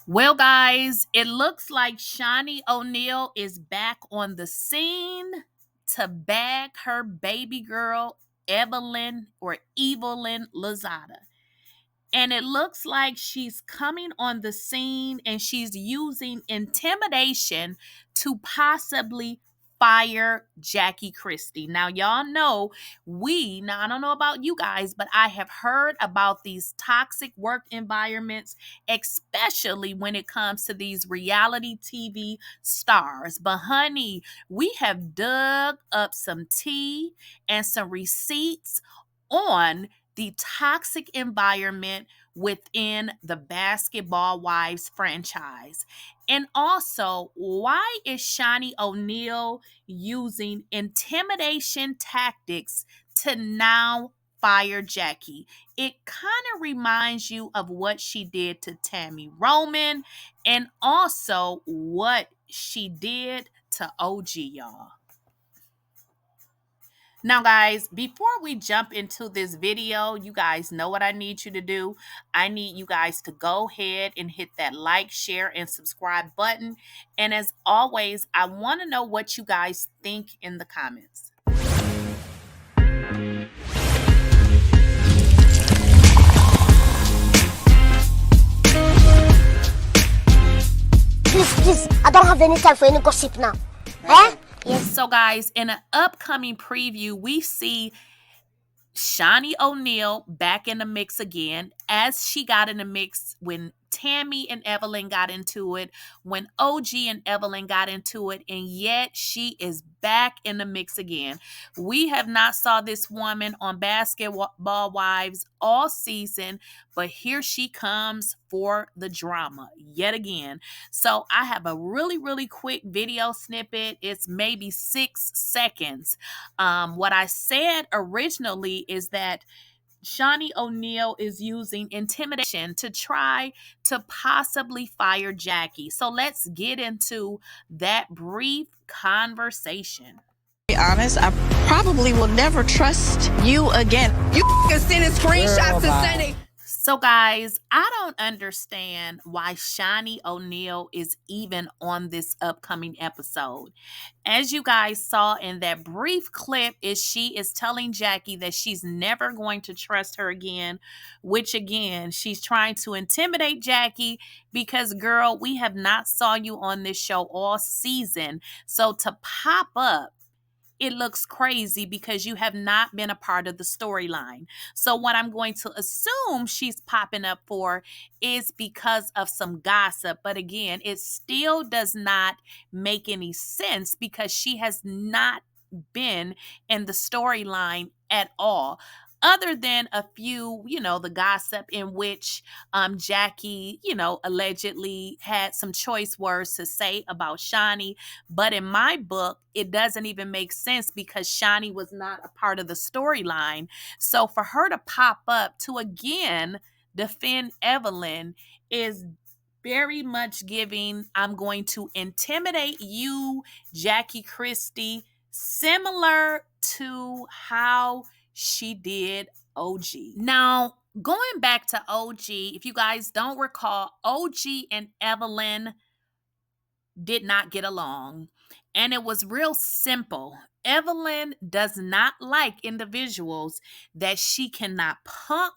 Well, guys, it looks like Shaunieoneal is back on the scene to bag her baby girl, Evelynlozada. And it looks like she's coming on the scene and she's using intimidation to possibly fire Jackie Christie. Now, y'all know now I don't know about you guys, but I have heard about these toxic work environments, especially when it comes to these reality TV stars. But honey, we have dug up some tea and some receipts on the toxic environment within the Basketball Wives franchise. And also, why is Shaunieoneal using intimidation tactics to now fire Jackie? It kind of reminds you of what she did to tamiroman and also what she did to OG, y'all. Now, guys, before we jump into this video, you guys know what I need you to do. I need you guys to go ahead and hit that like, share, and subscribe button. And as always, I want to know what you guys think in the comments. Please, I don't have any time for any gossip now. Eh? Yes. So, guys, in an upcoming preview, we see Shaunieoneal back in the mix again, as she got in the mix when Tammy and Evelyn got into it, when OG and Evelyn got into it, and yet she is back in the mix again. We have not saw this woman on Basketball Wives all season, but here she comes for the drama yet again. So I have a really, really quick video snippet. It's maybe 6 seconds. What I said originally is that Shaunieoneal is using intimidation to try to possibly fire Jackie. So let's get into that brief conversation. To be honest, I probably will never trust you again. You sending screenshots and saying. So, guys, I don't understand why Shaunieoneal is even on this upcoming episode. As you guys saw in that brief clip, she is telling Jackie that she's never going to trust her again, which again, she's trying to intimidate Jackie because, girl, we have not saw you on this show all season. So to pop up, it looks crazy because you have not been a part of the storyline. So what I'm going to assume she's popping up for is because of some gossip. But again, it still does not make any sense because she has not been in the storyline at all. Other than a few, the gossip in which Jackie, allegedly had some choice words to say about Shaunie. But in my book, it doesn't even make sense because Shaunie was not a part of the storyline. So for her to pop up to again defend Evelyn is very much giving, I'm going to intimidate you, jackiechristie, similar to how she did OG. Now, going back to OG, if you guys don't recall, OG and Evelyn did not get along. And it was real simple. Evelyn does not like individuals that she cannot punk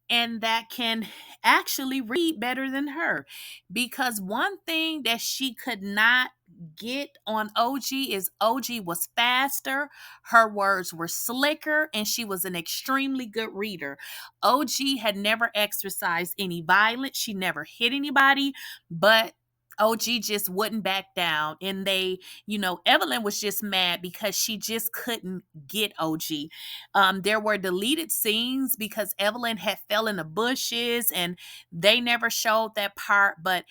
and that can actually read better than her. Because one thing that she could not get on OG is OG was faster, her words were slicker, and she was an extremely good reader. OG had never exercised any violence. She never hit anybody, but OG just wouldn't back down. And Evelyn was just mad because she just couldn't get OG. There were deleted scenes because Evelyn had fell in the bushes and they never showed that part. But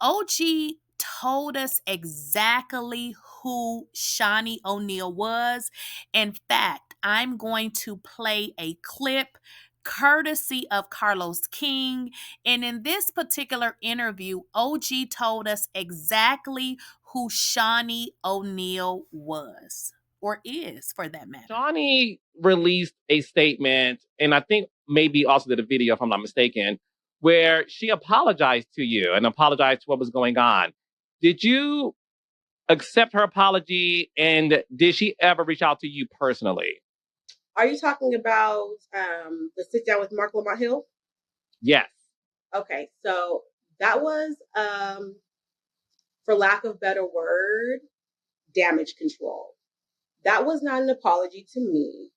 OG told us exactly who Shaunieoneal was. In fact, I'm going to play a clip courtesy of Carlos King. And in this particular interview, OG told us exactly who Shaunieoneal was, or is for that matter. Shaunie released a statement, and I think maybe also did a video, if I'm not mistaken, where she apologized to you and apologized for what was going on. Did you accept her apology, and did she ever reach out to you personally? Are you talking about the sit down with Mark Lamont Hill? Yes. Okay, so that was, for lack of better word, damage control. That was not an apology to me.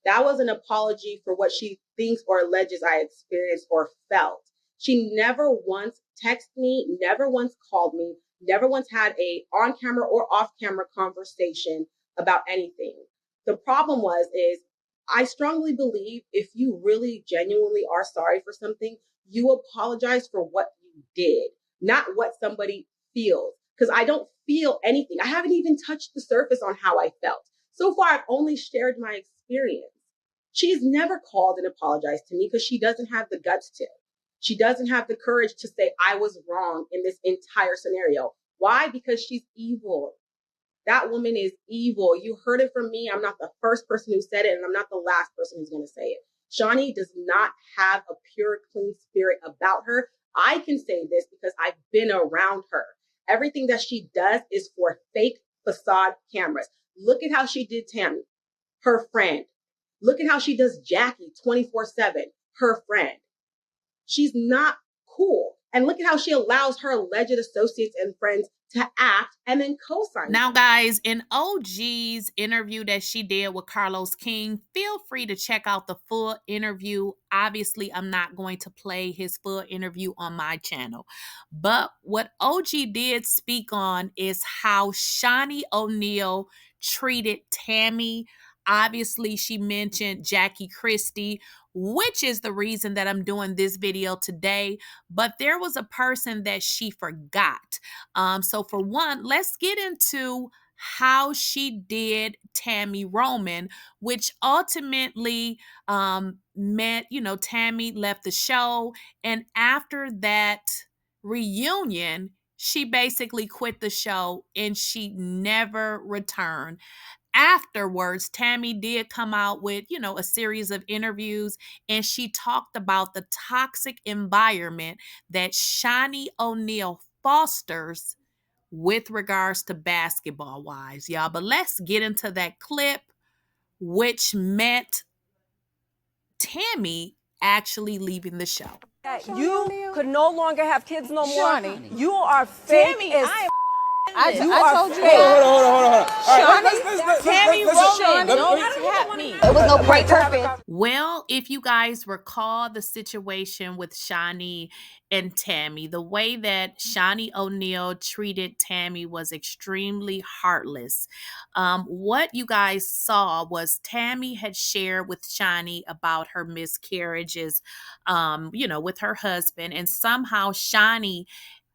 That was an apology for what she thinks or alleges I experienced or felt. She never once texted me, never once called me, never once had a on-camera or off-camera conversation about anything. The problem is I strongly believe if you really genuinely are sorry for something, you apologize for what you did, not what somebody feels. Because I don't feel anything. I haven't even touched the surface on how I felt. So far, I've only shared my experience. She's never called and apologized to me because she doesn't have the guts to. She doesn't have the courage to say, I was wrong in this entire scenario. Why? Because she's evil. That woman is evil. You heard it from me. I'm not the first person who said it, and I'm not the last person who's going to say it. Shaunie does not have a pure, clean spirit about her. I can say this because I've been around her. Everything that she does is for fake facade cameras. Look at how she did Tammy, her friend. Look at how she does Jackie 24/7, her friend. She's not cool. And look at how she allows her alleged associates and friends to act and then co-sign. Now, guys, in OG's interview that she did with Carlos King, feel free to check out the full interview. Obviously, I'm not going to play his full interview on my channel. But what OG did speak on is how Shaunieoneal treated Tammy. Obviously, she mentioned Jackiechristie, which is the reason that I'm doing this video today. But there was a person that she forgot. So for one, let's get into how she did tamiroman, which ultimately meant, Tammy left the show. And after that reunion, she basically quit the show and she never returned. Afterwards, Tammy did come out with, a series of interviews, and she talked about the toxic environment that Shaunieoneal fosters with regards to basketball wives, y'all. But let's get into that clip, which meant Tammy actually leaving the show. You could no longer have kids no more. Shaunie. You are fake. Tammy, I told you. Hold on. Shaunie, Tammy Roman, don't tap me. It was no great purpose. Well, if you guys recall the situation with Shaunie and Tammy, the way that Shaunieoneal treated Tammy was extremely heartless. What you guys saw was Tammy had shared with Shaunie about her miscarriages, with her husband, and somehow Shaunie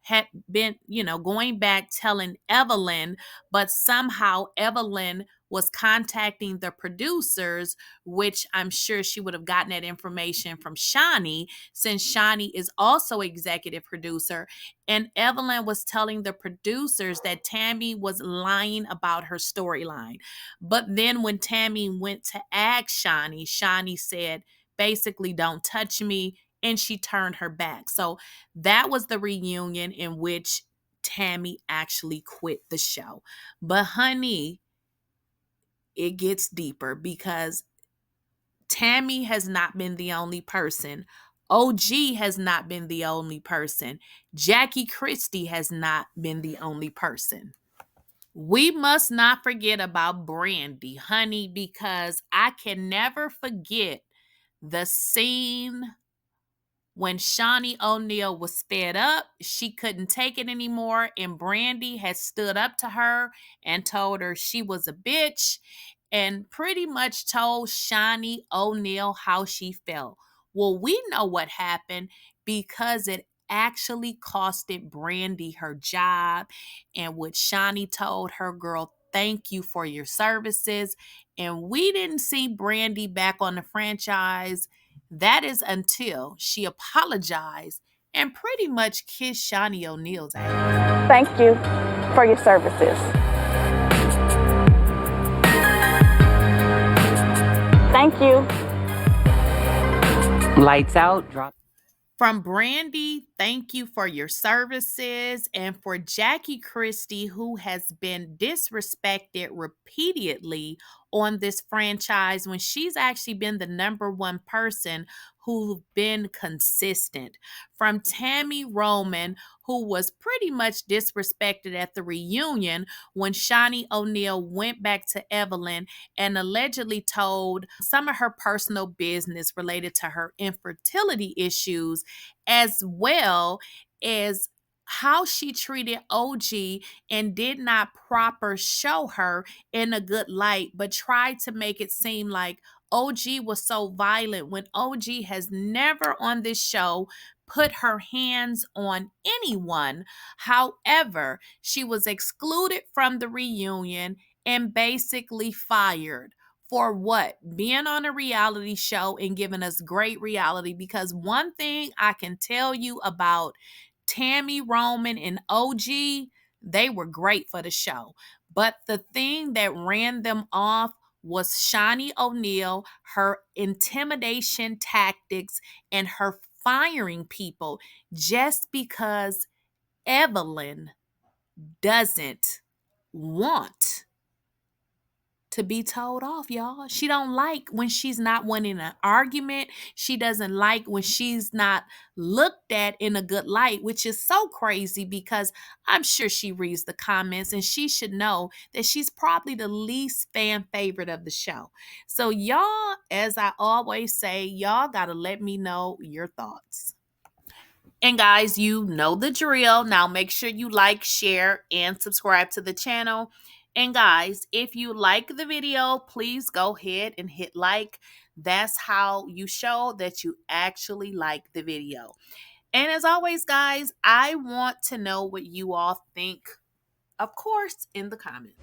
had been, going back telling Evelyn, but somehow Evelyn was contacting the producers, which I'm sure she would have gotten that information from Shaunie, since Shaunie is also executive producer. And Evelyn was telling the producers that Tammy was lying about her storyline. But then when Tammy went to ask Shaunie, Shaunie said, basically, don't touch me. And she turned her back. So that was the reunion in which Tammy actually quit the show. But honey, it gets deeper because Tammy has not been the only person. OG has not been the only person. Jackiechristie has not been the only person. We must not forget about Brandy, honey, because I can never forget the scene when Shaunieoneal was fed up. She couldn't take it anymore, and Brandy had stood up to her and told her she was a bitch and pretty much told Shaunieoneal how she felt. Well, we know what happened because it actually costed Brandy her job. And what Shaunie told her, girl, thank you for your services. And we didn't see Brandy back on the franchise. That is until she apologized and pretty much kissed Shaunieoneal's ass. Thank you for your services. Thank you. Lights out, drop. From Brandy, thank you for your services. And for JackieChristie, who has been disrespected repeatedly on this franchise when she's actually been the number one person who's been consistent. From tamiroman, who was pretty much disrespected at the reunion when Shaunieoneal went back to Evelyn and allegedly told some of her personal business related to her infertility issues, as well as how she treated OG and did not proper show her in a good light, but tried to make it seem like OG was so violent when OG has never on this show put her hands on anyone. However, she was excluded from the reunion and basically fired. For what? Being on a reality show and giving us great reality. Because one thing I can tell you about tamiroman and OG, they were great for the show. But the thing that ran them off was Shaunieoneal, her intimidation tactics, and her firing people just because Evelyn doesn't want to be told off, y'all. She don't like when she's not winning an argument. She doesn't like when she's not looked at in a good light, which is so crazy because I'm sure she reads the comments and she should know that she's probably the least fan favorite of the show. So y'all, as I always say, y'all got to let me know your thoughts. And guys, you know the drill. Now make sure you like, share, and subscribe to the channel. And guys, if you like the video, please go ahead and hit like. That's how you show that you actually like the video. And as always, guys, I want to know what you all think, of course, in the comments.